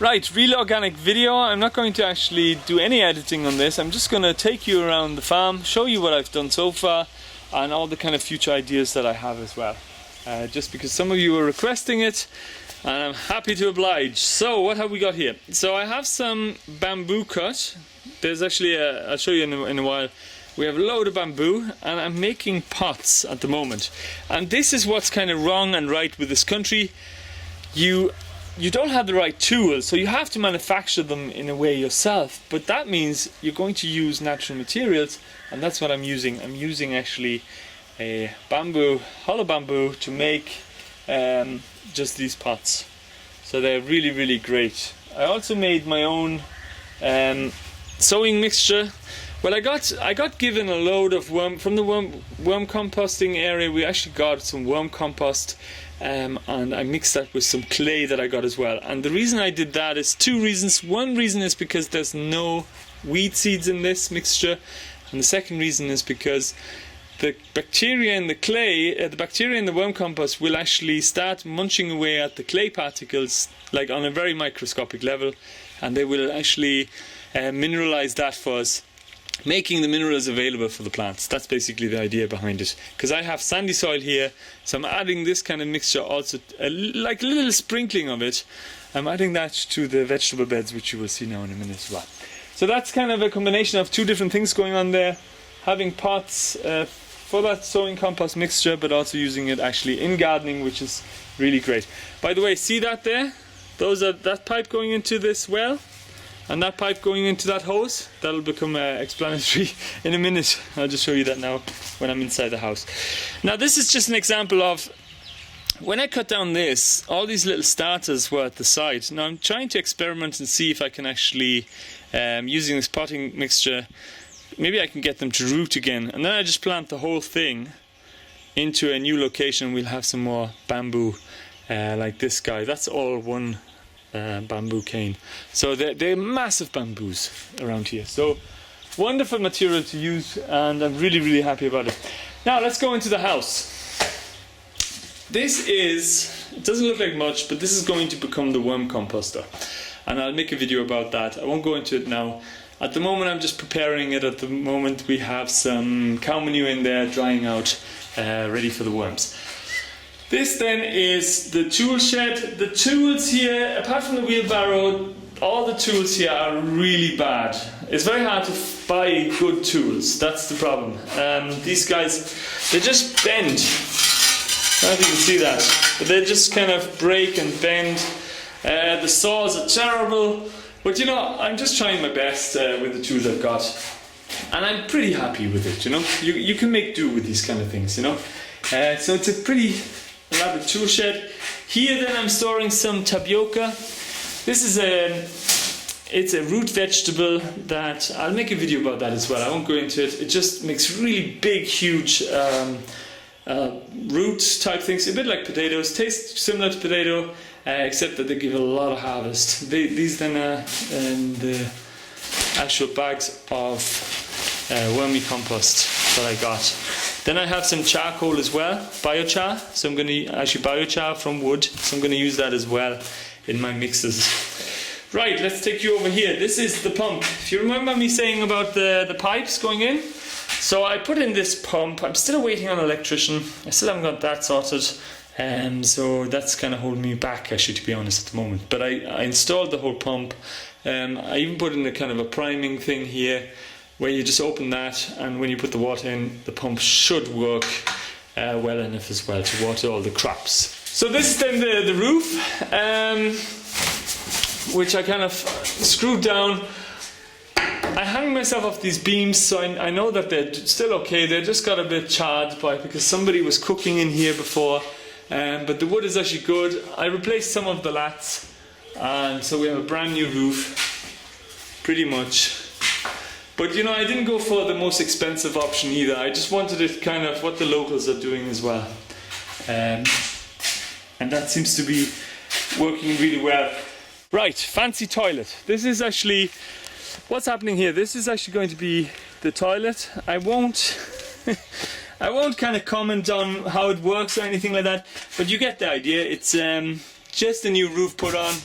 Right, real organic video. I'm not going to actually do any editing on this. I'm just going to take you around the farm, show you what I've done so far and all the kind of future ideas that I have as well. Just because some of you are requesting it and I'm happy to oblige. So what have we got here? So I have some bamboo cut. There's actually I'll show you in a while. We have a load of bamboo and I'm making pots at the moment. And this is what's kind of wrong and right with this country. You don't have the right tools, so you have to manufacture them in a way yourself, but that means you're going to use natural materials, and that's what I'm using. I'm using actually a hollow bamboo to make just these pots. So they're really, really great. I also made my own sowing mixture. Well, I got given a load of worm from the worm composting area. We actually got some worm compost. And I mixed that with some clay that I got as well. And the reason I did that is two reasons. One reason is because there's no weed seeds in this mixture. And the second reason is because the bacteria in the clay, the bacteria in the worm compost will actually start munching away at the clay particles, like on a very microscopic level. And they will actually mineralize that for us, making the minerals available for the plants. That's basically the idea behind it. Because I have sandy soil here, so I'm adding this kind of mixture also, like a little sprinkling of it. I'm adding that to the vegetable beds, which you will see now in a minute as well. So that's kind of a combination of two different things going on there. Having pots for that sowing compost mixture, but also using it actually in gardening, which is really great. By the way, see that there? That pipe going into this well? And that pipe going into that hose, that'll become explanatory in a minute. I'll just show you that now when I'm inside the house. Now this is just an example of when I cut down this, all these little starters were at the side. Now I'm trying to experiment and see if I can actually, using this potting mixture, maybe I can get them to root again. And then I just plant the whole thing into a new location. We'll have some more bamboo like this guy. That's all one bamboo cane. So they're massive bamboos around here. So wonderful material to use, and I'm really, really happy about it. Now let's go into the house. It doesn't look like much, but this is going to become the worm composter. And I'll make a video about that. I won't go into it now. At the moment I'm just preparing it. At the moment we have some cow manure in there drying out, ready for the worms. This then is the tool shed. The tools here, apart from the wheelbarrow, all the tools here are really bad. It's very hard to buy good tools. That's the problem. These guys, they just bend. I don't know if you can see that. But they just kind of break and bend. The saws are terrible. But you know, I'm just trying my best with the tools I've got. And I'm pretty happy with it, you know. You can make do with these kind of things, you know. So it's a pretty elaborate tool shed. Here then I'm storing some tapioca. This is it's a root vegetable that I'll make a video about that as well. I won't go into it. It just makes really big, huge root type things, a bit like potatoes. Taste similar to potato, except that they give a lot of harvest. These then are the actual bags of wormy compost that I got. Then I have some charcoal as well, biochar. So I'm going to actually biochar from wood. So I'm going to use that as well in my mixes. Right, let's take you over here. This is the pump. If you remember me saying about the pipes going in, so I put in this pump. I'm still waiting on an electrician. I still haven't got that sorted. So that's kind of holding me back, actually, to be honest, at the moment. But I installed the whole pump. I even put in a kind of a priming thing here, where you just open that, and when you put the water in, the pump should work well enough as well to water all the crops. So this is then the roof, which I kind of screwed down. I hung myself off these beams, so I know that they're still okay. They just got a bit charred because somebody was cooking in here before, but the wood is actually good. I replaced some of the lats, and so we have a brand new roof, pretty much. But you know, I didn't go for the most expensive option either. I just wanted it kind of what the locals are doing as well. And that seems to be working really well. Right, fancy toilet. This is actually, what's happening here? This is actually going to be the toilet. I won't kind of comment on how it works or anything like that, but you get the idea. It's just a new roof put on.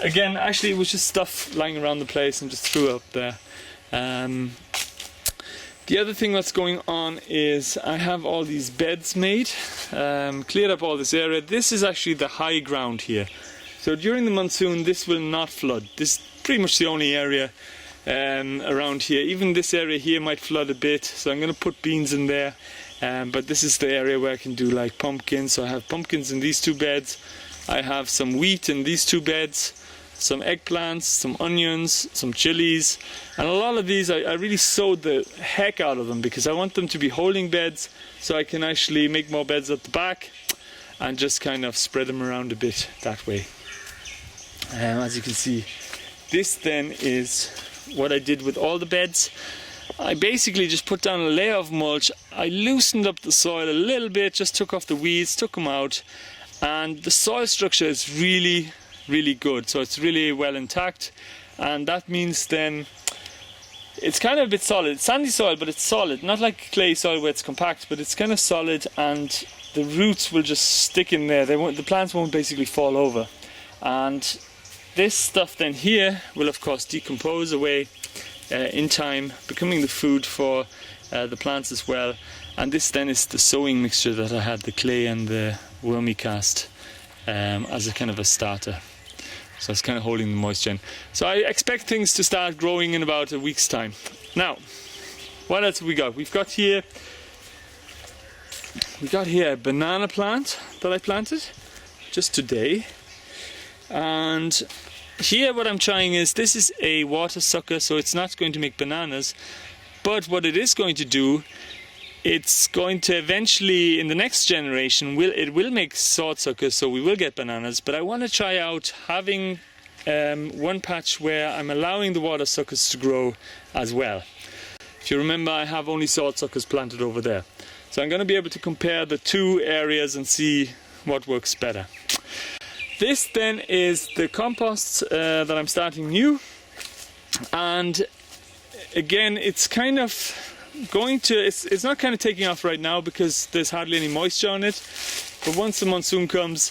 again, actually it was just stuff lying around the place and just threw it up there. The other thing that's going on is I have all these beds made, cleared up all this area. This is actually the high ground here. So during the monsoon this will not flood. This is pretty much the only area around here. Even this area here might flood a bit, so I'm going to put beans in there. But this is the area where I can do like pumpkins. So I have pumpkins in these two beds. I have some wheat in these two beds, some eggplants, some onions, some chilies, and a lot of these I really sowed the heck out of them because I want them to be holding beds so I can actually make more beds at the back and just kind of spread them around a bit that way. As you can see, this then is what I did with all the beds. I basically just put down a layer of mulch. I loosened up the soil a little bit, just took off the weeds, took them out, and the soil structure is really good, so it's really well intact, and that means then it's kind of a bit solid. It's sandy soil, but it's solid, not like clay soil where it's compact, but it's kind of solid, and the roots will just stick in there. The plants won't basically fall over, and this stuff then here will of course decompose away in time, becoming the food for the plants as well. And this then is the sowing mixture that I had, the clay and the vermicast, as a kind of a starter. So it's kind of holding the moisture in. So I expect things to start growing in about a week's time. Now, what else have we got? We got here a banana plant that I planted just today. And here what I'm trying is, this is a water sucker, so it's not going to make bananas. But what it is going to do, it's going to eventually, in the next generation, it will make sword suckers, so we will get bananas. But I want to try out having one patch where I'm allowing the water suckers to grow as well. If you remember, I have only sword suckers planted over there. So I'm going to be able to compare the two areas and see what works better. This then is the compost that I'm starting new. And again, it's kind of it's not kind of taking off right now because there's hardly any moisture on it, but once the monsoon comes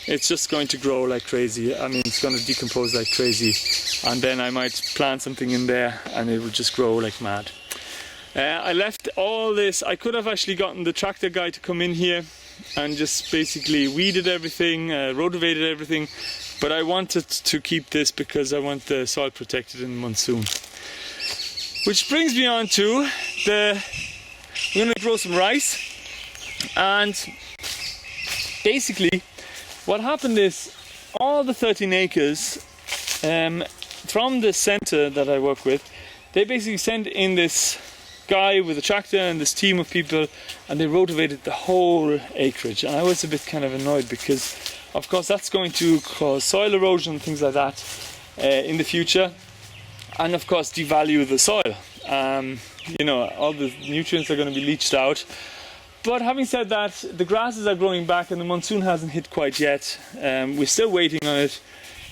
it's just going to grow like crazy. I mean, it's going to decompose like crazy, and then I might plant something in there and it will just grow like mad. I left all this. I could have actually gotten the tractor guy to come in here and just basically weeded everything, rotavated everything, but I wanted to keep this because I want the soil protected in the monsoon. Which brings me on to we're going to grow some rice. And basically what happened is all the 13 acres from the center that I work with, they basically sent in this guy with a tractor and this team of people, and they rotavated the whole acreage. And I was a bit kind of annoyed because of course that's going to cause soil erosion and things like that in the future. And of course devalue the soil. You know, all the nutrients are going to be leached out. But having said that, the grasses are growing back and the monsoon hasn't hit quite yet. We're still waiting on it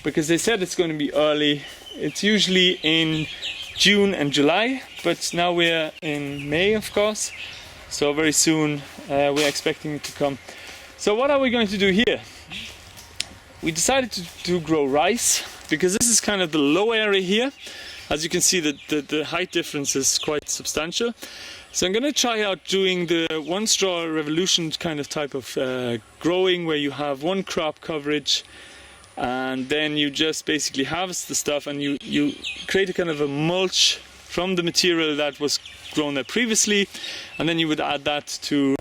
because they said it's going to be early. It's usually in June and July, but now we're in May, of course. So very soon we're expecting it to come. So what are we going to do here? We decided to grow rice because this is kind of the low area here. As you can see, the height difference is quite substantial. So I'm going to try out doing the one straw revolution kind of type of growing, where you have one crop coverage and then you just basically harvest the stuff and you create a kind of a mulch from the material that was grown there previously, and then you would add that to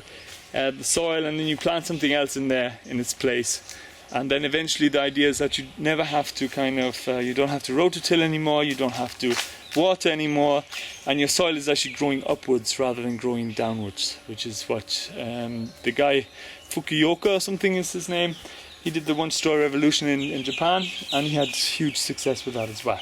the soil, and then you plant something else in there in its place. And then eventually the idea is that you never have to you don't have to rototill anymore, you don't have to water anymore, and your soil is actually growing upwards rather than growing downwards, which is what the guy Fukuoka or something is his name. He did the one straw revolution in Japan, and he had huge success with that as well.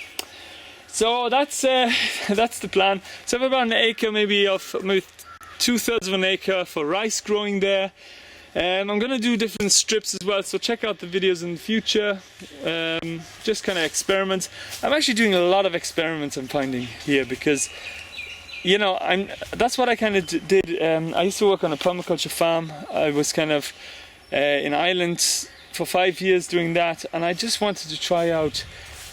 So that's the plan. So I have about an acre, maybe 2/3 of an acre for rice growing there. I'm going to do different strips as well, so check out the videos in the future. Just kind of experiments. I'm actually doing a lot of experiments I'm finding here because, you know, that's what I kind of did. I used to work on a permaculture farm. I was kind of in Ireland for 5 years doing that, and I just wanted to try out.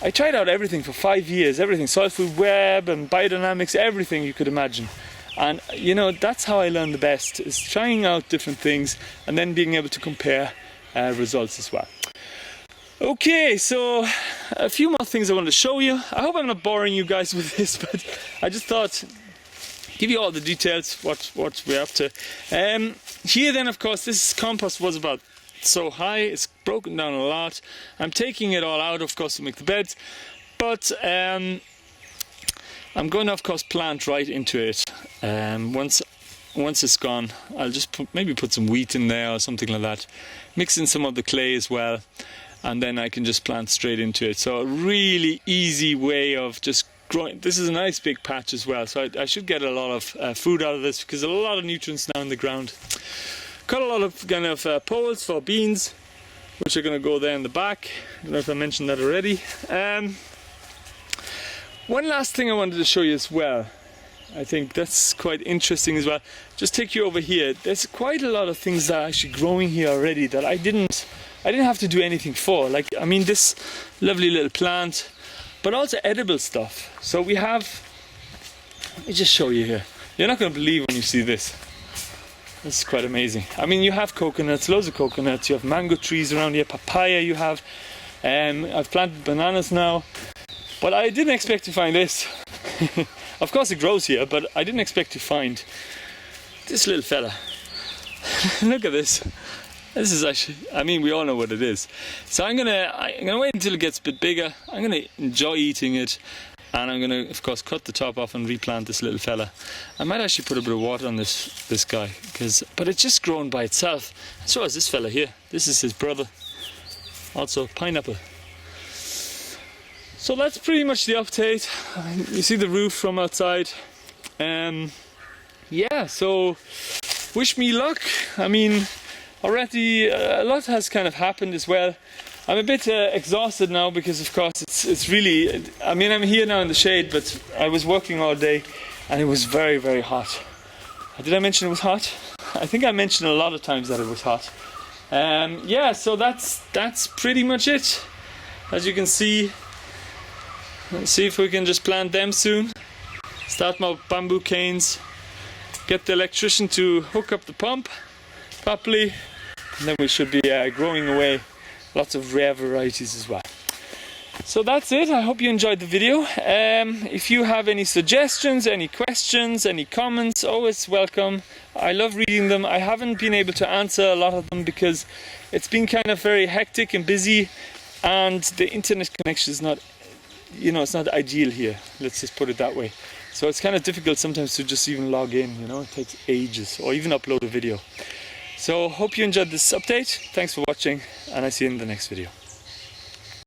I tried out everything for 5 years, everything, soil food web and biodynamics, everything you could imagine. And you know, that's how I learn the best, is trying out different things and then being able to compare results as well. Okay, so a few more things I wanted to show you. I hope I'm not boring you guys with this, but I just thought give you all the details what we're up to. Here then, of course, this compost was about so high, it's broken down a lot. I'm taking it all out, of course, to make the beds, but I'm going to, of course, plant right into it. Once it's gone, I'll just maybe put some wheat in there or something like that, mix in some of the clay as well, and then I can just plant straight into it. So a really easy way of just growing. This is a nice big patch as well, so I should get a lot of food out of this, because there's a lot of nutrients now in the ground. Got a lot of kind of poles for beans, which are going to go there in the back. I don't know if I mentioned that already. One last thing I wanted to show you as well. I think that's quite interesting as well. Just take you over here. There's quite a lot of things that are actually growing here already that I didn't have to do anything for. Like, I mean, this lovely little plant, but also edible stuff. So we have, let me just show you here. You're not going to believe when you see this. This is quite amazing. I mean, you have coconuts, loads of coconuts, you have mango trees around here, papaya you have, I've planted bananas now, but I didn't expect to find this. Of course it grows here, but I didn't expect to find this little fella. Look at this. This is actually, I mean, we all know what it is. So I'm gonna wait until it gets a bit bigger. I'm gonna enjoy eating it. And I'm going to, of course, cut the top off and replant this little fella. I might actually put a bit of water on this guy, but it's just grown by itself. So is this fella here. This is his brother. Also pineapple. So that's pretty much the update. You see the roof from outside. Yeah, so wish me luck. I mean, already a lot has kind of happened as well. I'm a bit exhausted now because, of course, it's really, I mean, I'm here now in the shade, but I was working all day and it was very, very hot. Did I mention it was hot? I think I mentioned a lot of times that it was hot. Yeah, so that's pretty much it. As you can see, let's see if we can just plant them soon. Start my bamboo canes, get the electrician to hook up the pump properly, and then we should be growing away lots of rare varieties as well. So that's it. I hope you enjoyed the video. If you have any suggestions, any questions, any comments, always welcome. I love reading them. I haven't been able to answer a lot of them because it's been kind of very hectic and busy, and the internet connection is not, you know, it's not ideal here. Let's just put it that way. So it's kind of difficult sometimes to just even log in, you know, it takes ages, or even upload a video. So hope you enjoyed this update. Thanks for watching, and I see you in the next video.